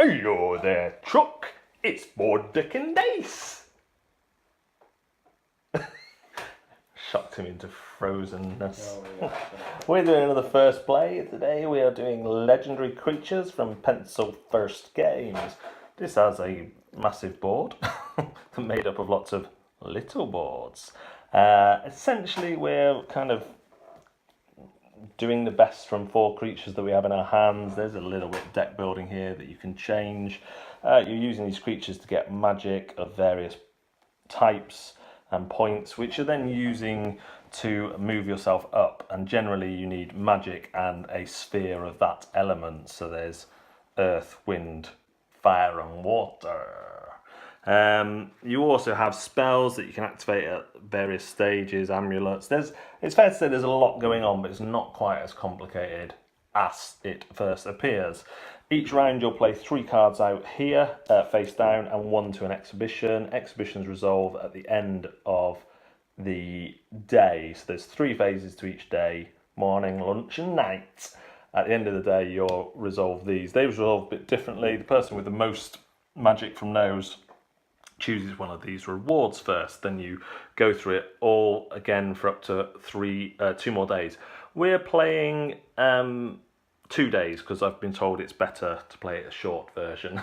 Hello there, Chuck. It's Board Dick and Dice. Shocked him into frozenness. We're doing another first play today. We are doing Legendary Creatures from Pencil First Games. This has a massive board made up of lots of little boards. Essentially, we're kind of doing the best from 4 creatures that we have in our hands. There's a little bit of deck building here that you can change. You're using these creatures to get magic of various types and points, which you're then using to move yourself up. And generally you need magic and a sphere of that element. So there's earth, wind, fire and water. You also have spells that you can activate at various stages, amulets. It's fair to say there's a lot going on, but it's not quite as complicated as it first appears. Each round you'll play 3 cards out here, face down, and 1 to an exhibition. Exhibitions resolve at the end of the day. So there's 3 phases to each day: morning, lunch and night. At the end of the day you'll resolve these. They resolve a bit differently. The person with the most magic from those chooses one of these rewards first. Then you go through it all again for up to 2 more days. We're playing 2 days because I've been told it's better to play a short version.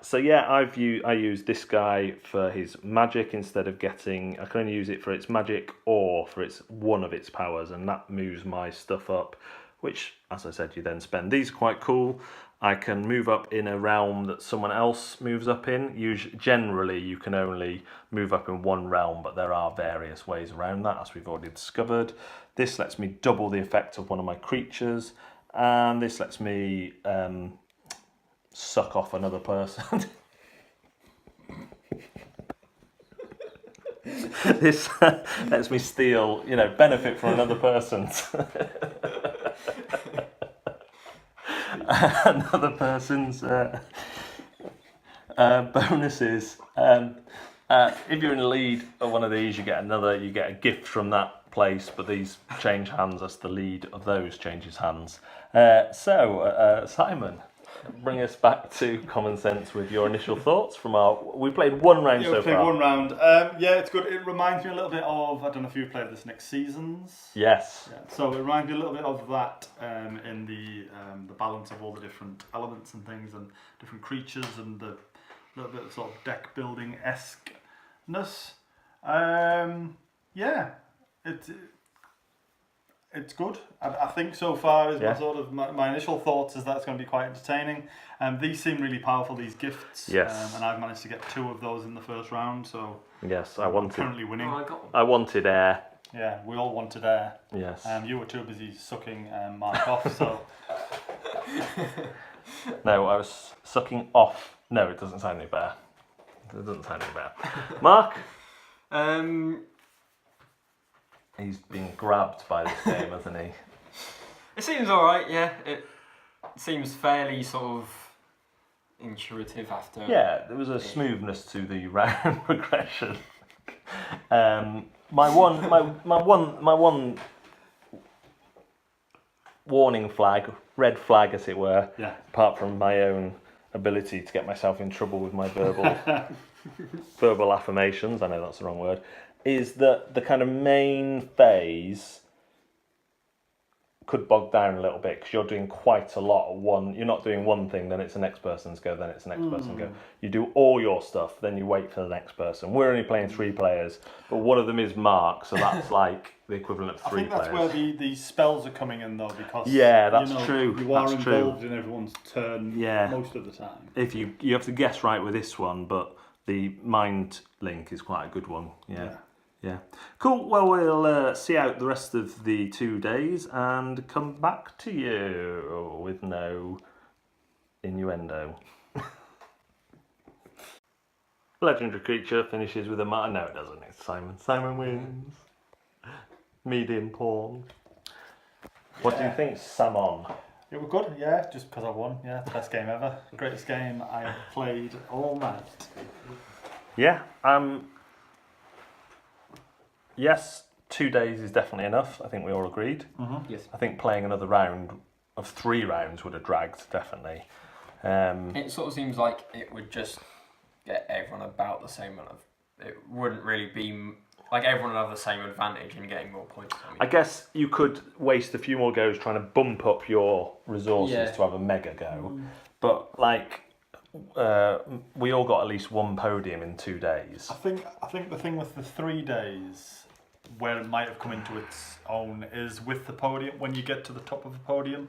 So yeah, I use this guy for his magic instead of getting. I can only use it for its magic or for its one of its powers, and that moves my stuff up, which, as I said, you then spend. These are quite cool. I can move up in a realm that someone else moves up in. Generally, you can only move up in one realm, but there are various ways around that, as we've already discovered. This lets me double the effect of one of my creatures, and this lets me suck off another person. This lets me steal, benefit from another person's. Another person's bonuses. If you're in the lead of one of these, you get a gift from that place, but these change hands as the lead of those changes hands. So Simon, bring us back to Common Sense with your initial thoughts we played 1 round so far. Yeah, we played 1 round. Yeah, it's good. It reminds me a little bit of, I don't know if you've played this, Next Seasons. Yes. Yeah, so it reminds me a little bit of that in the balance of all the different elements and things and different creatures and the little bit of sort of deck building esque-ness. Yeah, it's good. I think so far is my initial thoughts is that it's going to be quite entertaining. These seem really powerful, these gifts. Yes. And I've managed to get 2 of those in the first round, so yes, I'm currently winning. Oh, I got one. I wanted air. Yeah, we all wanted air. Yes. You were too busy sucking Mark off, so... No, I was sucking off. No, it doesn't sound any better. It doesn't sound any better. Mark? He's been grabbed by this game, hasn't he? It seems alright, yeah. It seems fairly sort of intuitive after. Yeah, there was a smoothness to the round progression. My one warning flag, red flag as it were, Yeah. apart from my own ability to get myself in trouble with my verbal affirmations, I know that's the wrong word, is that the kind of main phase could bog down a little bit because you're doing quite a lot of one. You're not doing one thing, then it's the next person's go, then it's the next person's go. You do all your stuff, then you wait for the next person. We're only playing 3 players, but one of them is Mark, so that's like the equivalent of 3 I think that's players. where the spells are coming in though, because Yeah, that's true. You are That's involved true. in everyone's turn most of the time. If you have to guess right with this one, but the mind link is quite a good one. Yeah. Cool. Well, we'll see out the rest of the 2 days and come back to you with no innuendo. Legendary creature finishes with a mark. No, it doesn't. It's Simon. Simon wins. Medium pawn. What do you think, Samon? It was good, yeah, just because I won. Yeah, best game ever. Greatest game I have played all night. Yeah. Yes, 2 days is definitely enough. I think we all agreed. Yes. I think playing another round of 3 rounds would have dragged, definitely. It sort of seems like it would just get everyone about the same amount of. It wouldn't really be like everyone would have the same advantage in getting more points. I guess you could waste a few more goes trying to bump up your resources to have a mega go, but like we all got at least one podium in 2 days. I think the thing with the 3 days where it might have come into its own is with the podium. When you get to the top of the podium,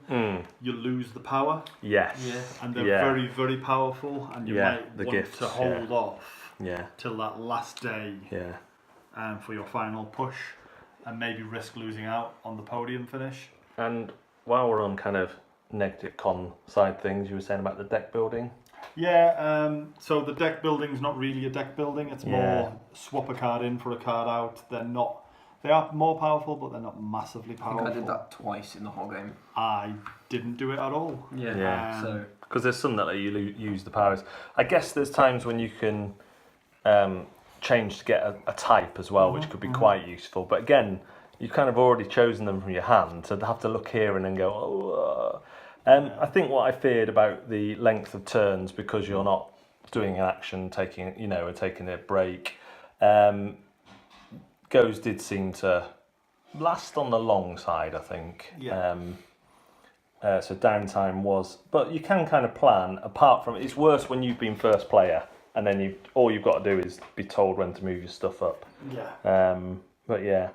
you lose the power. Yes. Yeah. And they're very, very powerful, and you might the want gifts, to hold off Yeah. till that last day Yeah. for your final push, and maybe risk losing out on the podium finish. And while we're on kind of negative con side things, you were saying about the deck building. Yeah, so the deck building's not really a deck building. It's more swap a card in for a card out. They are more powerful, but they're not massively I powerful. think I did that twice in the whole game. I didn't do it at all. Yeah. So Because there's some that let you use the powers. I guess there's times when you can change to get a type as well, which could be quite useful. But again, you've kind of already chosen them from your hand, so to have to look here and then go, oh. I think what I feared about the length of turns, because you're not doing an action, taking a break, goes did seem to last on the long side, I think. Yeah. So downtime was, but you can kind of plan. Apart from, it's worse when you've been first player and then all you've got to do is be told when to move your stuff up. Yeah. But yeah,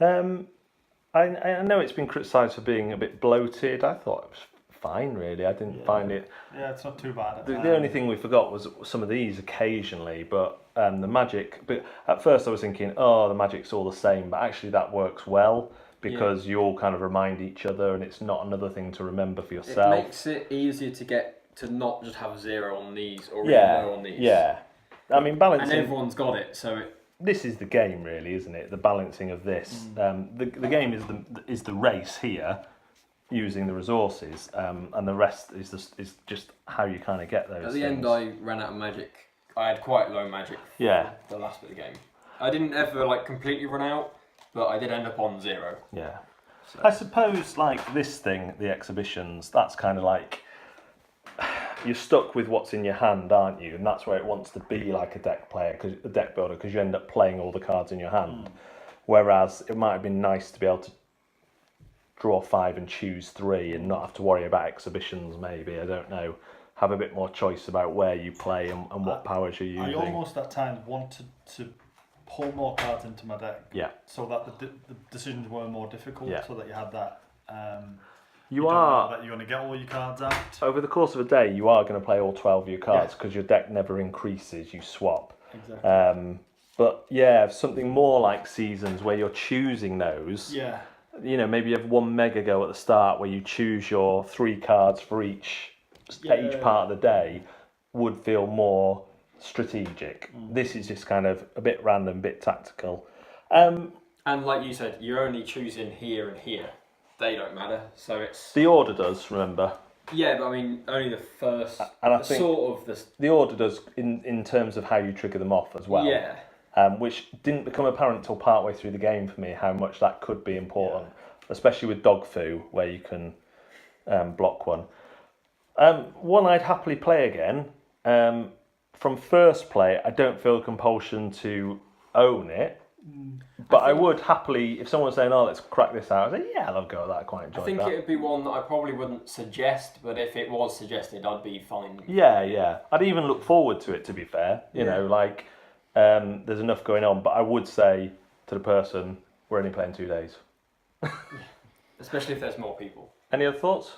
I know it's been criticised for being a bit bloated. I thought it was fine, really. I didn't find it. Yeah, it's not too bad. The only thing we forgot was some of these occasionally, but the magic. But at first I was thinking, oh, the magic's all the same, but actually that works well because you all kind of remind each other, and it's not another thing to remember for yourself. it makes it easier to get to not just have 0 on these or really low on these. Yeah. I mean, balancing. And everyone's got it, so This is the game, really, isn't it? The balancing of this. The game is the race here, using the resources, and the rest is just how you kind of get those. At the things. end, I ran out of magic. I had quite low magic for the last bit of the game. I didn't ever completely run out, but I did end up on 0. Yeah. So. I suppose this thing, the exhibitions, that's kind of like you're stuck with what's in your hand, aren't you? And that's where it wants to be like a deck builder, because you end up playing all the cards in your hand. Whereas it might have been nice to be able to draw 5 and choose 3 and not have to worry about exhibitions, maybe. I don't know. Have a bit more choice about where you play and what powers you're using. I almost at times wanted to pull more cards into my deck. Yeah. So that the decisions were more difficult, so that you had that. You don't are know that you're going to get all your cards out. over the course of a day. You are going to play all 12 of your cards because your deck never increases. You swap. Exactly. But yeah, something more like seasons where you're choosing those. Yeah. Maybe you have one mega go at the start where you choose your 3 cards for each part of the day, would feel more strategic. This is just kind of a bit random, bit tactical. And like you said, you're only choosing here and here. They don't matter, so it's... The order does, remember. Yeah, but I mean, only the first... And I think sort of the... The order does in terms of how you trigger them off as well. Yeah. Which didn't become apparent till partway through the game for me, how much that could be important, especially with dog foo, where you can block one. One I'd happily play again. From first play, I don't feel a compulsion to own it, but I would happily, if someone's saying, "Oh, let's crack this out," I'd say, "Yeah, I'll go with that. I quite enjoy that." I think it would be one that I probably wouldn't suggest, but if it was suggested, I'd be fine. Yeah. I'd even look forward to it. To be fair, there's enough going on, but I would say to the person, "We're only playing 2 days." Especially if there's more people. Any other thoughts?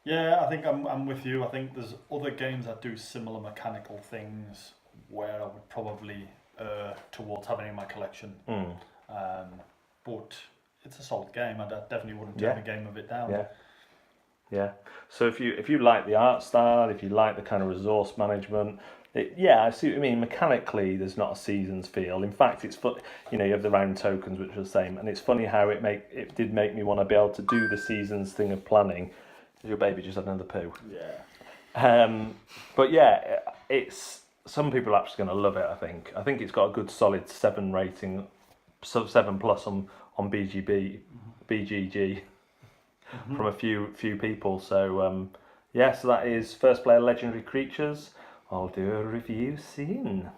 Yeah, I think I'm with you. I think there's other games that do similar mechanical things where I would probably towards having in my collection. But it's a solid game. I definitely wouldn't turn a game of it down. Yeah. So if you like the art style, if you like the kind of resource management, I see what you mean. Mechanically, there's not a seasons feel. In fact, it's fun. You have the round tokens, which are the same, and it's funny how it did make me want to be able to do the seasons thing of planning. Your baby just had another poo. Yeah. But yeah, it's some people are actually going to love it. I think it's got a good solid 7 rating, 7+ on BGG from a few people. So Yeah, so that is first player legendary creatures. I'll do a review soon.